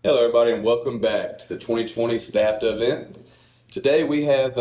Hello, everybody, and welcome back to the 2020 STAFDA event. Today we have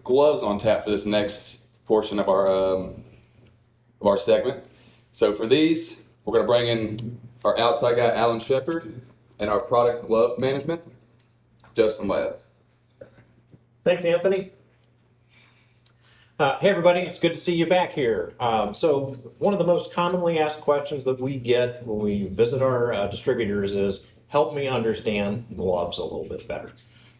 gloves on tap for this next portion of our segment. So for these, we're going to bring in our outside guy, Alan Shepard, and our product glove management, Justin Ladd. Thanks, Anthony. Hey, everybody, it's good to see you back here. So one of the most commonly asked questions that we get when we visit our distributors is, help me understand gloves a little bit better.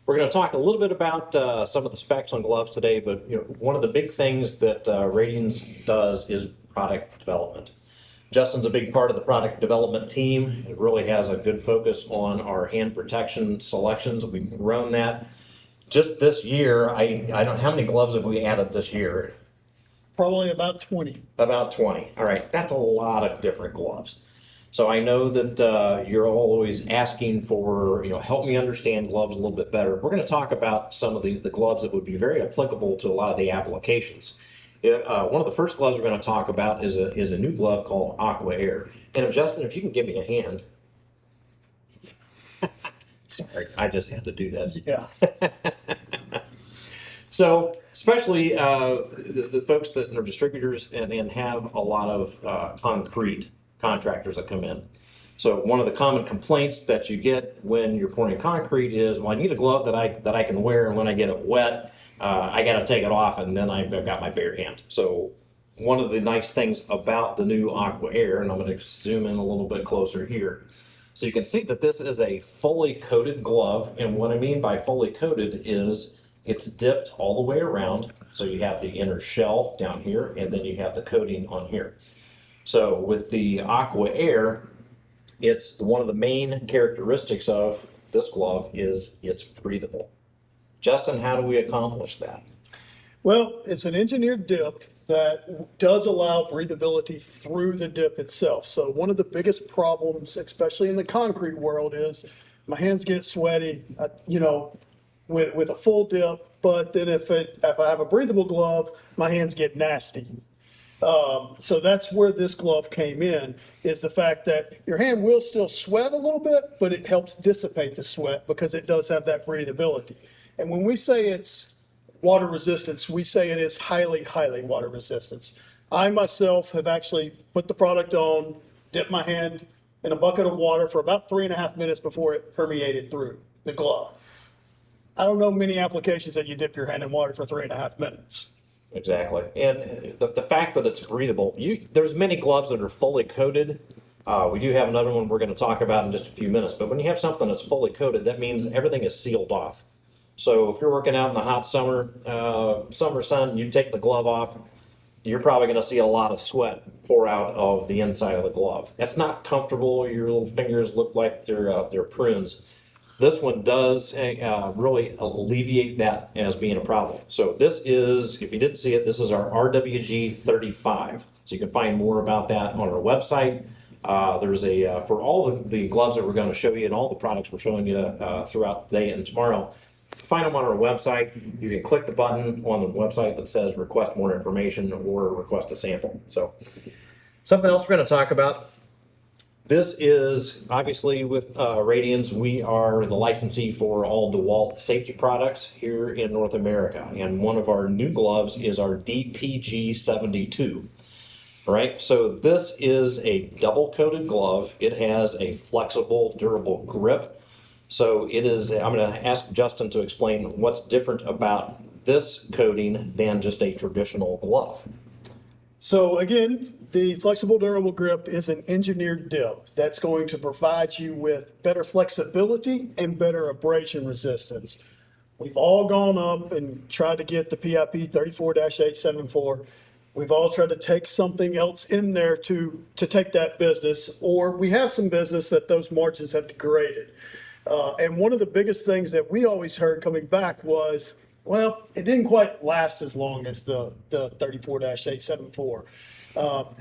We're going to talk a little bit about some of the specs on gloves today, but one of the big things that Radians does is product development. Justin's a big part of the product development team. It really has a good focus on our hand protection selections. We've grown that. Just this year, I don't, how many gloves have we added this year? Probably about 20. About 20. All right, that's a lot of different gloves. So I know that you're always asking for, help me understand gloves a little bit better. We're going to talk about some of the gloves that would be very applicable to a lot of the applications. One of the first gloves we're going to talk about is a new glove called Aqua Air. And Justin, if you can give me a hand. Sorry, I just had to do that. Yeah. So, especially the folks that are distributors and have a lot of concrete contractors that come in. So, one of the common complaints that you get when you're pouring concrete is, well, I need a glove that I can wear, and when I get it wet, I got to take it off, and then I've got my bare hand. So, one of the nice things about the new Aqua Air, and I'm going to zoom in a little bit closer here. So you can see that this is a fully coated glove, and what I mean by fully coated is it's dipped all the way around. So you have the inner shell down here, and then you have the coating on here. So with the Aqua Air, it's one of the main characteristics of this glove is it's breathable. Justin, how do we accomplish that? Well, it's an engineered dip that does allow breathability through the dip itself. So one of the biggest problems, especially in the concrete world, is my hands get sweaty, with a full dip. But then if I have a breathable glove, my hands get nasty. So that's where this glove came in, is the fact that your hand will still sweat a little bit, but it helps dissipate the sweat because it does have that breathability. And when we say it's water resistance, we say it is highly, highly water resistance. I myself have actually put the product on, dipped my hand in a bucket of water for about 3.5 minutes before it permeated through the glove. I don't know many applications that you dip your hand in water for 3.5 minutes. Exactly. And the fact that it's breathable, there's many gloves that are fully coated. We do have another one we're going to talk about in just a few minutes, but when you have something that's fully coated, that means everything is sealed off. So if you're working out in the hot summer sun, you take the glove off, you're probably going to see a lot of sweat pour out of the inside of the glove. That's not comfortable. Your little fingers look like they're prunes. This one does really alleviate that as being a problem. So this is, if you didn't see it, this is our RWG 35. So you can find more about that on our website. There's for all the gloves that we're going to show you and all the products we're showing you throughout today and tomorrow, find them on our website. You can click the button on the website that says request more information or request a sample. So something else we're going to talk about. This is obviously with Radians, we are the licensee for all DeWalt safety products here in North America. And one of our new gloves is our DPG 72. All right, so this is a double coated glove. It has a flexible, durable grip. So it is, I'm going to ask Justin to explain what's different about this coating than just a traditional glove. So again, the flexible durable grip is an engineered dip that's going to provide you with better flexibility and better abrasion resistance. We've all gone up and tried to get the PIP 34-874. We've all tried to take something else in there to take that business, or we have some business that those margins have degraded. And one of the biggest things that we always heard coming back was, well, it didn't quite last as long as the 34-874.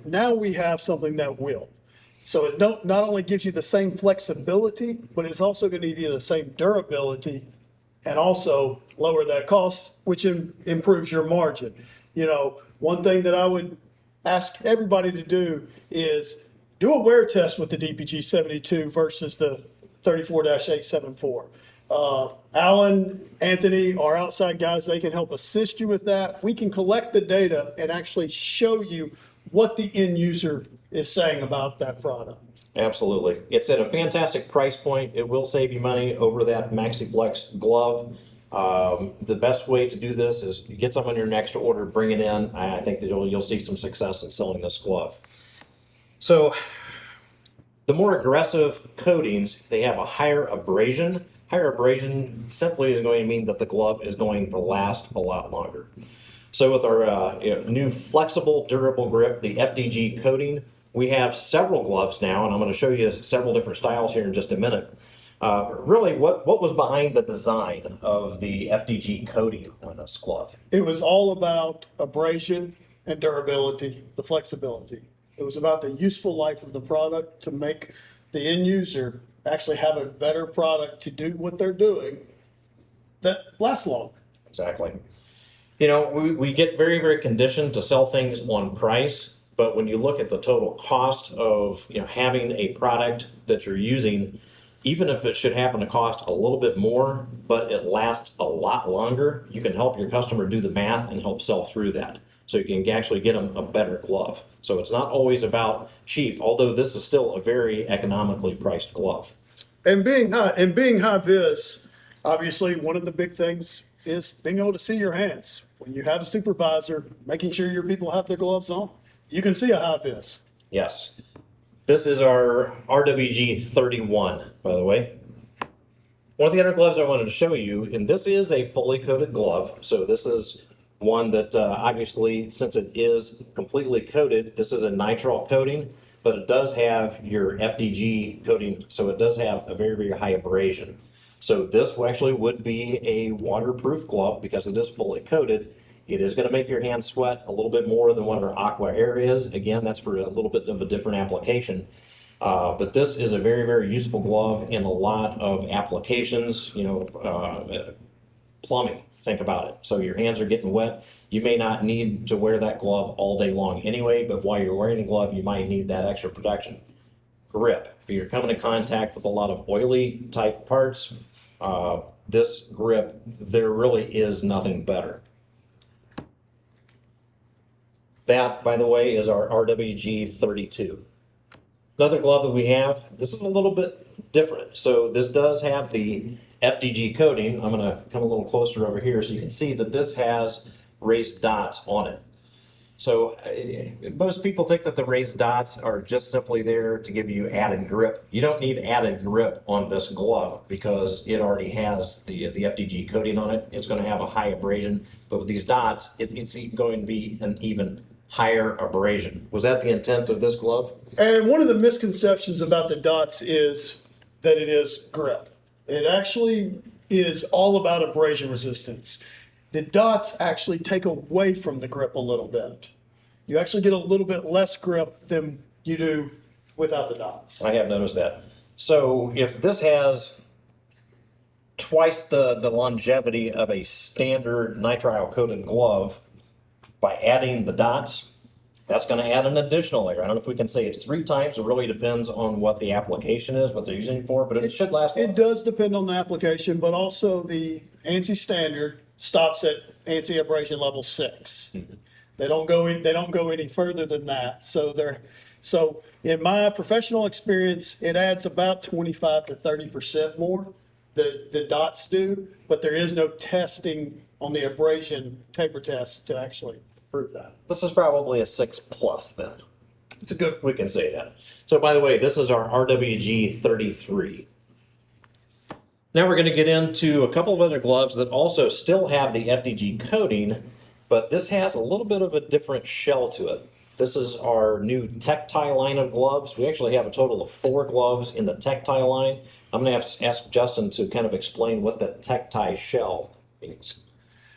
Now we have something that will. So it not only gives you the same flexibility, but it's also going to give you the same durability and also lower that cost, which improves your margin. One thing that I would ask everybody to do is do a wear test with the DPG 72 versus the 34-874. Alan, Anthony, our outside guys, they can help assist you with that. We can collect the data and actually show you what the end user is saying about that product. Absolutely. It's at a fantastic price point. It will save you money over that MaxiFlex glove. The best way to do this is get some on your next order, bring it in. I think that you'll see some success in selling this glove. So the more aggressive coatings, they have a higher abrasion. Higher abrasion simply is going to mean that the glove is going to last a lot longer. So with our new flexible, durable grip, the FDG coating, we have several gloves now, and I'm going to show you several different styles here in just a minute. Really, what was behind the design of the FDG coating on this glove? It was all about abrasion and durability, the flexibility. It was about the useful life of the product to make the end user actually have a better product to do what they're doing that lasts longer. Exactly. You know, we get very, very conditioned to sell things on price, but when you look at the total cost of, having a product that you're using, even if it should happen to cost a little bit more, but it lasts a lot longer, you can help your customer do the math and help sell through that. So you can actually get them a better glove. So it's not always about cheap, although this is still a very economically priced glove. And being high vis, obviously one of the big things is being able to see your hands. When you have a supervisor, making sure your people have their gloves on, you can see a high vis. Yes. This is our RWG 31, by the way. One of the other gloves I wanted to show you, and this is a fully coated glove. So this is one that obviously, since it is completely coated, this is a nitrile coating, but it does have your FDG coating, so it does have a very, very high abrasion. So this actually would be a waterproof glove because it is fully coated. It is going to make your hands sweat a little bit more than what our Aqua Air is. Again, that's for a little bit of a different application. But this is a very, very useful glove in a lot of applications, plumbing, think about it. So your hands are getting wet. You may not need to wear that glove all day long anyway, but while you're wearing a glove, you might need that extra protection. Grip, if you're coming in contact with a lot of oily type parts, this grip, there really is nothing better. That, by the way, is our RWG 32. Another glove that we have, this is a little bit different. So this does have the FDG coating. I'm going to come a little closer over here so you can see that this has raised dots on it. So most people think that the raised dots are just simply there to give you added grip. You don't need added grip on this glove because it already has the FDG coating on it. It's going to have a high abrasion, but with these dots, it's going to be an even higher abrasion. Was that the intent of this glove? And one of the misconceptions about the dots is that it is grip. It actually is all about abrasion resistance. The dots actually take away from the grip a little bit. You actually get a little bit less grip than you do without the dots. I have noticed that. So if this has twice the longevity of a standard nitrile coated glove, by adding the dots, that's going to add an additional layer. I don't know if we can say it's 3 times. It really depends on what the application is, what they're using it for, but it should last. It does depend on the application, but also the ANSI standard stops at ANSI abrasion level 6. They don't go any further than that. So in my professional experience, it adds about 25 to 30% more. The dots do, but there is no testing on the abrasion taper test to actually prove that. This is probably a 6+ then. It's a good. We can say that. So by the way, this is our RWG 33. Now we're going to get into a couple of other gloves that also still have the FDG coating, but this has a little bit of a different shell to it. This is our new Tactile line of gloves. We actually have a total of 4 gloves in the Tactile line. I'm going to ask Justin to kind of explain what the Tactile shell means.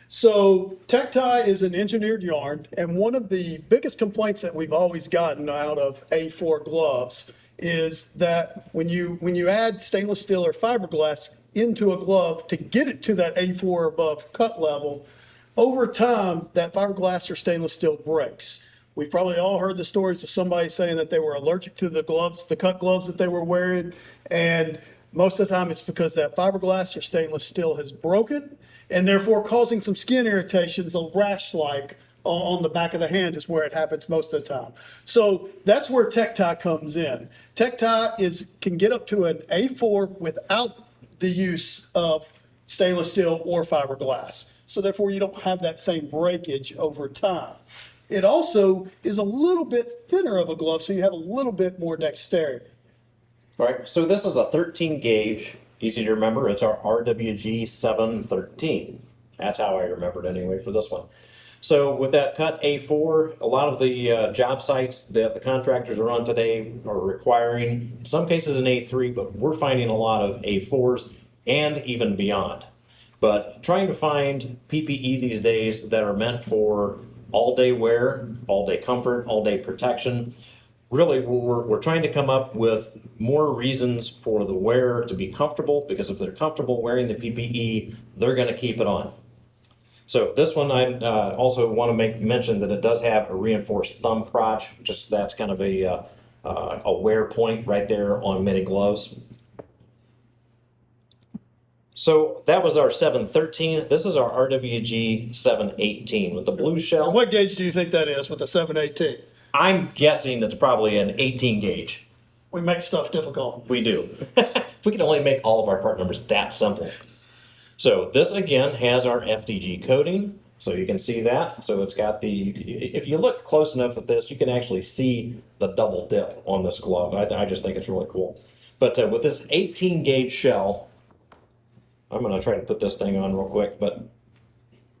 So Tactile is an engineered yarn, and one of the biggest complaints that we've always gotten out of A4 gloves is that when you add stainless steel or fiberglass into a glove to get it to that A4 above cut level, over time that fiberglass or stainless steel breaks. We've probably all heard the stories of somebody saying that they were allergic to the gloves, the cut gloves that they were wearing, and Most of the time, it's because that fiberglass or stainless steel has broken and therefore causing some skin irritations, a rash-like on the back of the hand is where it happens most of the time. So that's where Tactile comes in. Tactile can get up to an A4 without the use of stainless steel or fiberglass. So therefore, you don't have that same breakage over time. It also is a little bit thinner of a glove, so you have a little bit more dexterity. All right, so this is a 13 gauge, easy to remember, it's our RWG 713. That's how I remembered anyway for this one. So with that cut A4, a lot of the job sites that the contractors are on today are requiring, in some cases an A3, but we're finding a lot of A4s and even beyond. But trying to find PPE these days that are meant for all-day wear, all-day comfort, all-day protection. Really, we're trying to come up with more reasons for the wearer to be comfortable, because if they're comfortable wearing the PPE, they're going to keep it on. So this one, I also want to make mention that it does have a reinforced thumb crotch, just that's kind of a wear point right there on many gloves. So that was our 713. This is our RWG 718 with the blue shell. What gauge do you think that is with the 718? I'm guessing it's probably an 18 gauge. We make stuff difficult. We do. We can only make all of our part numbers that simple. So this again has our FDG coating, so you can see that. So it's got if you look close enough at this, you can actually see the double dip on this glove. I just think it's really cool. But with this 18 gauge shell, I'm going to try to put this thing on real quick, but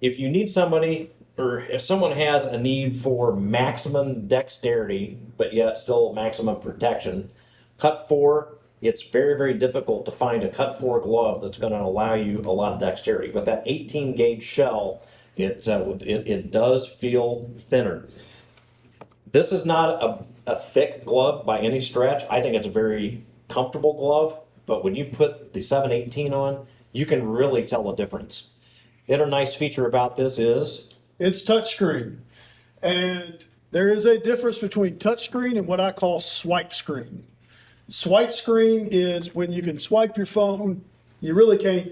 if you need somebody, or if someone has a need for maximum dexterity, but yet still maximum protection, cut 4, it's very, very difficult to find a cut 4 glove that's going to allow you a lot of dexterity. But that 18 gauge shell, it does feel thinner. This is not a thick glove by any stretch. I think it's a very comfortable glove, but when you put the 718 on, you can really tell a difference. The other nice feature about this is it's touchscreen. And there is a difference between touchscreen and what I call swipe screen. Swipe screen is when you can swipe your phone. You really can't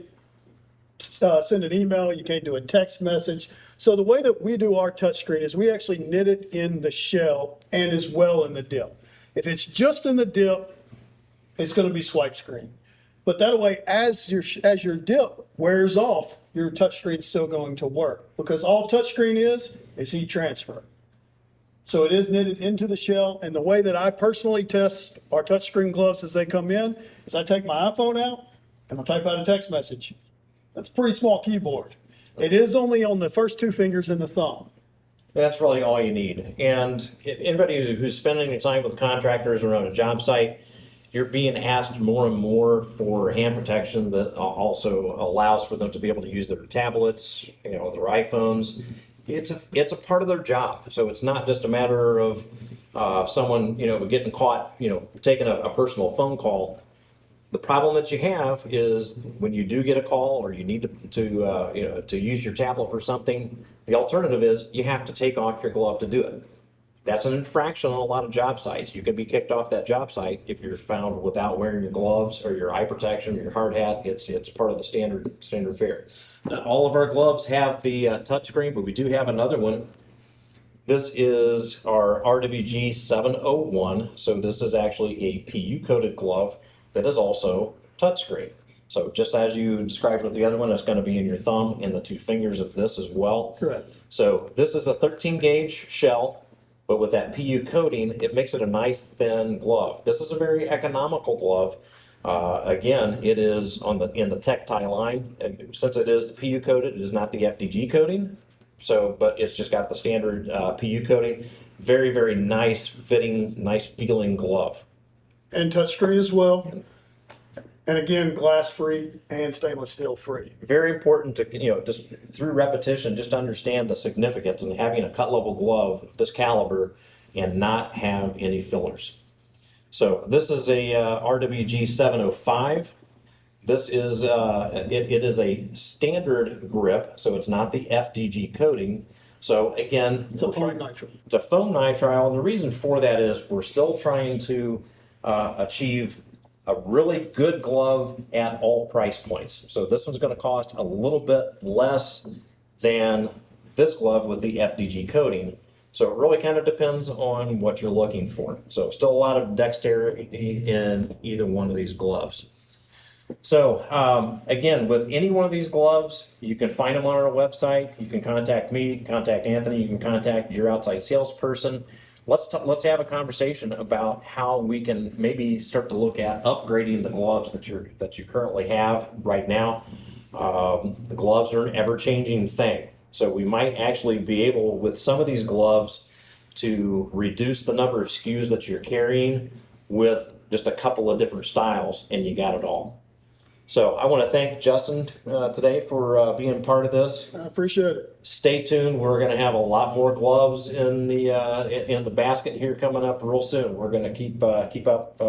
send an email. You can't do a text message. So the way that we do our touchscreen is we actually knit it in the shell and as well in the dip. If it's just in the dip, it's going to be swipe screen. But that way, as your dip wears off, your touchscreen is still going to work, because all touchscreen is heat transfer. So it is knitted into the shell. And the way that I personally test our touchscreen gloves as they come in is I take my iPhone out and I'll type out a text message. That's a pretty small keyboard. It is only on the first 2 fingers and the thumb. that's really all you need. And if anybody who's spending your time with contractors or on a job site, you're being asked more and more for hand protection that also allows for them to be able to use their tablets, their iPhones. It's a part of their job. So it's not just a matter of someone, getting caught, taking a personal phone call. The problem that you have is when you do get a call or you need to use your tablet for something, the alternative is you have to take off your glove to do it. That's an infraction on a lot of job sites. You can be kicked off that job site if you're found without wearing your gloves or your eye protection or your hard hat. It's part of the standard fare. Not all of our gloves have the touchscreen, but we do have another one. This is our RWG 701. So this is actually a PU coated glove that is also touchscreen. So just as you described with the other one, it's going to be in your thumb and the 2 fingers of this as well. Correct. So this is a 13 gauge shell. But with that PU coating, it makes it a nice thin glove. This is a very economical glove. Again, it is in the Tactile line. And since it is the PU coated, it is not the FDG coating. But it's just got the standard PU coating. Very, very nice fitting, nice feeling glove. And touchscreen as well. And again, glass free and stainless steel free. Very important to, just through repetition, just understand the significance in having a cut level glove of this caliber and not have any fillers. So this is a RWG 705. This is, it is a standard grip, so it's not the FDG coating. So again, It's a foam nitrile. it's a foam nitrile, and the reason for that is we're still trying to achieve a really good glove at all price points. So this one's going to cost a little bit less than this glove with the FDG coating. So it really kind of depends on what you're looking for. So still a lot of dexterity in either one of these gloves. So again, with any one of these gloves, you can find them on our website. You can contact me, you can contact Anthony, you can contact your outside salesperson. Let's have a conversation about how we can maybe start to look at upgrading the gloves that you currently have right now. The gloves are an ever-changing thing, so we might actually be able, with some of these gloves, to reduce the number of SKUs that you're carrying with just a couple of different styles, and you got it all. So I want to thank Justin today for being part of this. I appreciate it. Stay tuned. We're going to have a lot more gloves in the basket here coming up real soon. We're going to keep up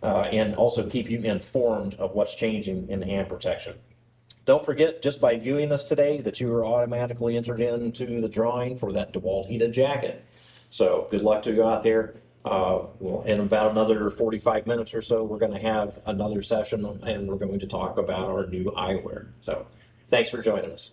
and also keep you informed of what's changing in hand protection. Don't forget, just by viewing this today, that you are automatically entered into the drawing for that DeWalt heated jacket. So good luck to you out there. Well, in about another 45 minutes or so, we're going to have another session, and we're going to talk about our new eyewear. So thanks for joining us.